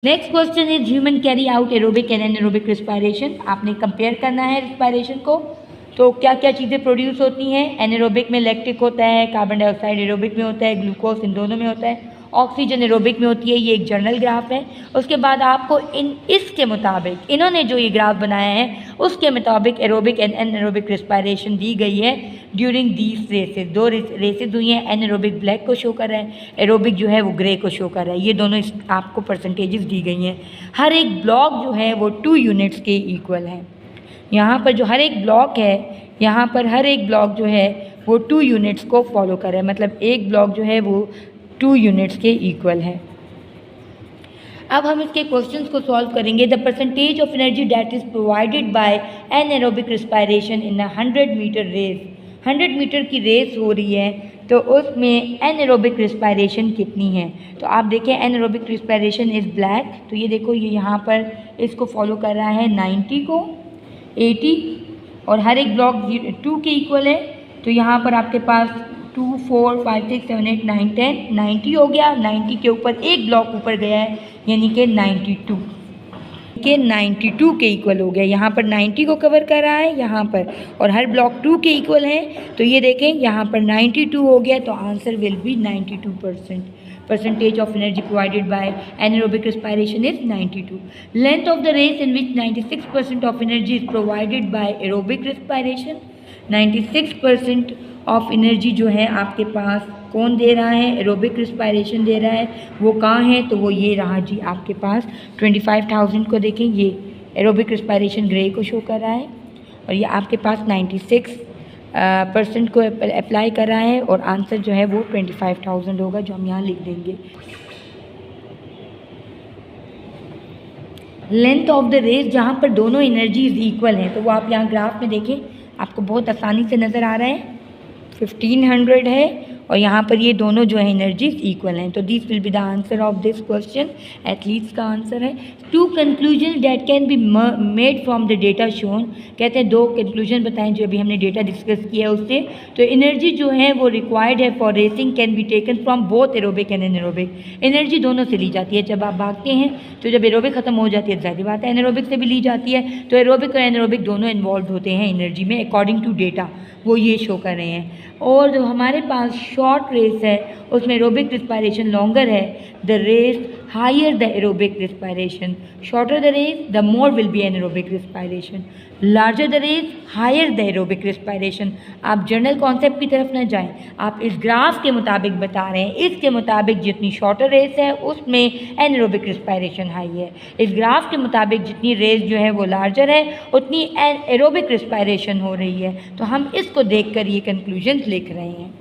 Next question is human carry out aerobic and anaerobic respiration. आपने compare करना है respiration को। तो क्या क्या चीज़ें प्रोड्यूस होती हैं? एनारोबिक में लैक्टिक होता है, कार्बन डाइऑक्साइड एरोबिक में होता है, ग्लूकोज इन दोनों में होता है, ऑक्सीजन एरोबिक में होती है। ये एक जनरल ग्राफ है। उसके बाद आपको इसके मुताबिक इन्होंने जो ये ग्राफ बनाया है उसके मुताबिक एरोबिक एंड एनारोबिक रिस्पायरेशन दी गई है ड्यूरिंग दीज रेसेस। दो रेसेस हुई हैं। एनारोबिक ब्लैक को शो कर रहा है, एरोबिक जो है वो ग्रे को शो कर रहा है। ये दोनों आपको परसेंटेजेस दी गई हैं। हर एक ब्लॉक जो है वो 2 यूनिट्स के इक्वल है। यहाँ पर जो हर एक ब्लॉक है, यहाँ पर हर एक ब्लॉक जो है वो 2 यूनिट्स को फॉलो कर रहा है। मतलब एक ब्लॉक जो है वो 2 यूनिट्स के इक्वल है। अब हम इसके क्वेश्चंस को सॉल्व करेंगे। The percentage of energy that is provided by anaerobic respiration in 100 metre race. 100 metre की रेस हो रही है तो उसमें एनारोबिक रिस्पायरेशन कितनी है? तो आप देखें एनारोबिक रिस्पायरेशन इज़ ब्लैक। तो ये देखो ये यहाँ पर इसको फॉलो कर रहा है 90 को, 80 और हर एक ब्लॉक 2 के इक्वल है। तो यहाँ पर आपके पास 2, 4, 5, 6, 7, 8, 9, 10, 90 हो गया। 90 के ऊपर एक ब्लॉक ऊपर गया है यानी कि 92 के इक्वल हो गया। यहाँ पर 90 को कवर कर रहा है यहाँ पर, और हर ब्लॉक 2 के इक्वल है। तो ये देखें यहाँ पर 92 हो गया। तो answer will be 92%। Percentage of energy provided by anaerobic respiration is 92। Length of the race in which 96% of energy is provided by aerobic respiration. 96% of energy जो है आपके पास कौन दे रहा है? एरोबिक रिस्पायरेशन दे रहा है। वो कहाँ है? तो वो ये रहा जी आपके पास 25,000 को देखें, ये एरोबिक रिस्पायरेशन ग्रे को शो कर रहा है, और ये आपके पास 96% को अप्लाई कर रहा है, और आंसर जो है वो 25,000 होगा जो हम यहाँ लिख देंगे। लेंथ ऑफ द रेस जहाँ पर दोनों एनर्जीज इक्वल हैं, तो वो आप यहाँ ग्राफ में देखें, आपको बहुत आसानी से नज़र आ रहा है 1500 है, और यहाँ पर ये दोनों जो है एनर्जीज इक्वल हैं। तो this will be the answer of this question. Athletes का आंसर है। 2 conclusion that can be made from the data shown. कहते हैं 2 कंक्लूजन बताएं जो अभी हमने डेटा डिस्कस किया है उससे। तो एनर्जी जो है वो रिक्वायर्ड है for racing can be taken from both aerobic and anaerobic. Energy दोनों से ली जाती है। जब आप भागते हैं तो जब एरोबिक खत्म हो जाती है जाहिर बात है एनारोबिक से भी ली जाती है। तो एरोबिक और एनारोबिक दोनों इन्वॉल्व होते हैं एनर्जी में अकॉर्डिंग टू डेटा, वो ये शो कर रहे हैं। और जो हमारे पास शॉर्ट रेस है उसमें एरोबिक रिस्पायरेशन लॉन्गर है। The race higher the aerobic respiration, shorter the race the more will be anaerobic respiration, larger the race higher the aerobic respiration. आप जनरल कॉन्सेप्ट की तरफ ना जाएं, आप इस ग्राफ के मुताबिक बता रहे हैं। इसके मुताबिक जितनी शॉर्टर रेस है उसमें एनारोबिक रिस्पायरेशन हाई है। इस ग्राफ के मुताबिक जितनी रेस जो है वो लार्जर है उतनी एरोबिक रिस्पायरेशन हो रही है। तो हम इसको देखकर ये कंक्लूजन्स लिख रहे हैं।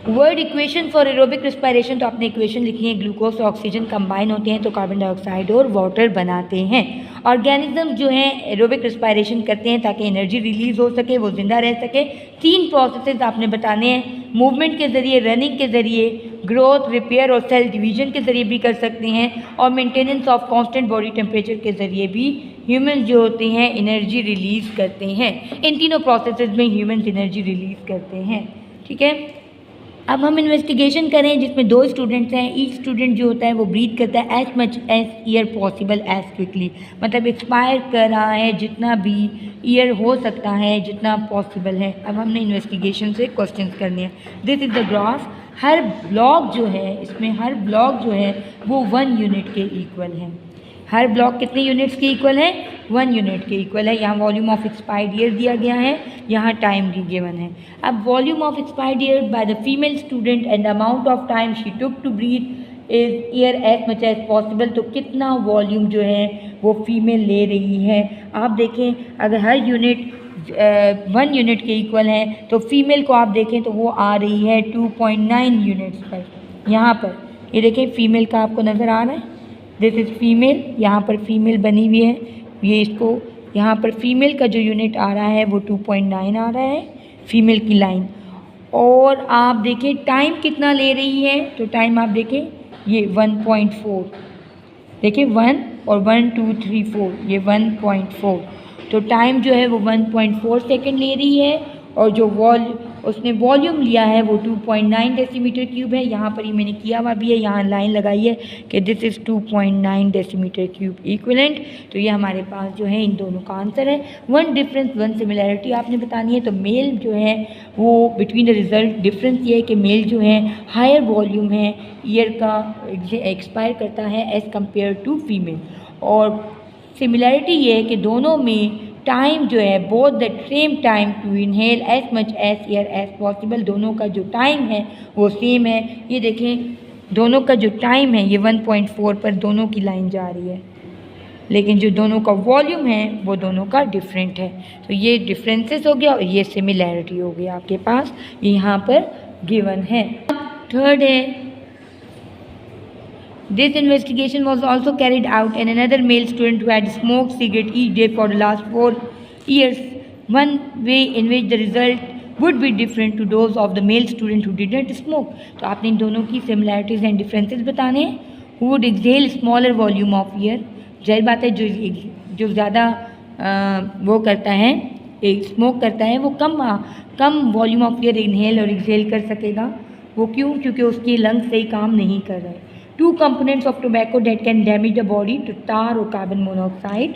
Word equation for aerobic respiration, तो आपने इक्वेशन लिखी है। ग्लूकोज और ऑक्सीजन कंबाइन होते हैं तो कार्बन डाइऑक्साइड और वाटर बनाते हैं। ऑर्गेनिज्म जो हैं एरोबिक रिस्पायरेशन करते हैं ताकि एनर्जी रिलीज हो सके, वो जिंदा रह सके। 3 प्रोसेसेस आपने बताने हैं, मूवमेंट के ज़रिए, रनिंग के ज़रिए, ग्रोथ, रिपेयर और सेल डिवीजन के ज़रिए भी कर सकते हैं, और maintenance of constant body temperature के ज़रिए भी ह्यूमंस जो होते हैं एनर्जी रिलीज़ करते हैं। इन तीनों प्रोसेसेस में ह्यूमंस एनर्जी रिलीज़ करते हैं। ठीक है, अब हम इन्वेस्टिगेशन करें जिसमें 2 स्टूडेंट्स हैं। ईच स्टूडेंट जो होता है वो ब्रीथ करता है as much as air possible as quickly, मतलब एक्सपायर कर रहा है जितना भी ईयर हो सकता है, जितना पॉसिबल है। अब हमने इन्वेस्टिगेशन से क्वेश्चंस करने हैं। This is the graph. Her block जो है इसमें हर ब्लॉक जो है वो 1 यूनिट के इक्वल है। हर ब्लॉक कितने यूनिट्स के इक्वल है? 1 यूनिट के इक्वल है। यहाँ वॉल्यूम ऑफ एक्सपायर्ड ईयर दिया गया है, यहाँ टाइम भी गिवन है। अब volume of expired air by the female student and amount of time she took to breathe is air as much as possible. तो कितना वॉल्यूम जो है वो फीमेल ले रही है? आप देखें अगर हर यूनिट 1 यूनिट के इक्वल है तो फीमेल को आप देखें तो वो आ रही है 2.9 यूनिट्स पर। यहाँ पर ये देखें फीमेल का आपको नज़र आ रहा है, दिस इज़ फीमेल, यहाँ पर फीमेल बनी हुई है। ये इसको यहाँ पर फीमेल का जो यूनिट आ रहा है वो 2.9 आ रहा है फीमेल की लाइन। और आप देखें टाइम कितना ले रही है, तो टाइम आप देखें ये 1.4, देखिए 1 और 1 2 3 4, ये 1.4। तो टाइम जो है वो 1.4 सेकेंड ले रही है, और जो उसने वॉल्यूम लिया है वो 2.9 डेसीमीटर क्यूब है। यहाँ पर ये मैंने किया हुआ भी है, यहाँ लाइन लगाई है कि this is 2.9 decimetre cube equivalent. तो ये हमारे पास जो है इन दोनों का आंसर है। वन डिफरेंस वन सिमिलैरिटी आपने बतानी है। तो मेल जो है वो बिटवीन द रिजल्ट डिफरेंस ये है कि मेल जो है हायर वॉल्यूम है, ईयर का एक्सपायर करता है एज़ कम्पेयर टू फीमेल। और सिमिलैरिटी ये है कि दोनों में टाइम जो है both the same time to inhale as much as air as possible, दोनों का जो टाइम है वो सेम है। ये देखें दोनों का जो टाइम है ये 1.4 पर दोनों की लाइन जा रही है, लेकिन जो दोनों का वॉल्यूम है वो दोनों का डिफरेंट है। तो ये डिफरेंसेस हो गया और ये सिमिलैरिटी हो गई आपके पास, ये यहाँ पर गिवन है। थर्ड है, this investigation was also carried out in another male student who had smoked cigarette each day for the last 4 years. One way in which the result would be different to those of the male student who didn't smoke. तो आपने इन दोनों की similarities and differences बताने हैं। Who would exhale smaller volume of air, जाहिर बात है जो ज़्यादा वो करता है, स्मोक करता है, वो कम वॉल्यूम ऑफ एयर इनहेल और एक्सहेल कर सकेगा। वो क्यों? क्योंकि उसकी लंग्स सही काम नहीं कर रहे। Two components of tobacco date can damage the body, तो टार और कार्बन मोनोऑक्साइड।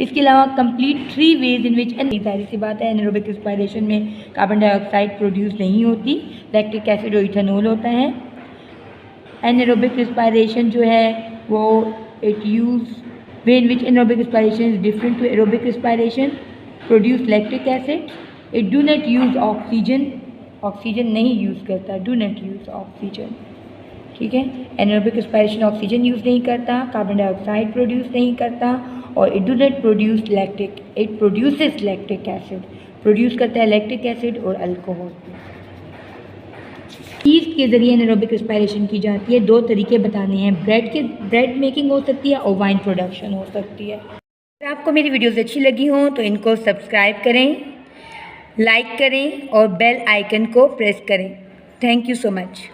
इसके अलावा कंप्लीट 3 वेज इन विच, जाहिर सी बात है एनारोबिक रिस्पायरेशन में कार्बन डाइऑक्साइड प्रोड्यूस नहीं होती, लैक्टिक एसिड और इथेनॉल होता है। एनारोबिक रिस्पायरेशन जो है वो it use way in which anaerobic respiration is different to aerobic respiration, produce lactic acid. It do not use oxygen, oxygen नहीं यूज़ करता, डू नॉट यूज ऑक्सीजन, ठीक है। एनारोबिक रिस्पायरेशन ऑक्सीजन यूज़ नहीं करता, carbon dioxide produce नहीं करता, और it do not produce lactic, it produces lactic acid, produce करता है लैक्टिक एसिड और अल्कोहल। ईस्ट के ज़रिए एनारोबिक रिस्पायरेशन की जाती है। 2 तरीके बताने हैं, ब्रेड मेकिंग हो सकती है और वाइन प्रोडक्शन हो सकती है। अगर आपको मेरी वीडियोज़ अच्छी लगी हों तो इनको सब्सक्राइब करें, लाइक करें और बेल आइकन को प्रेस करें। Thank you so much.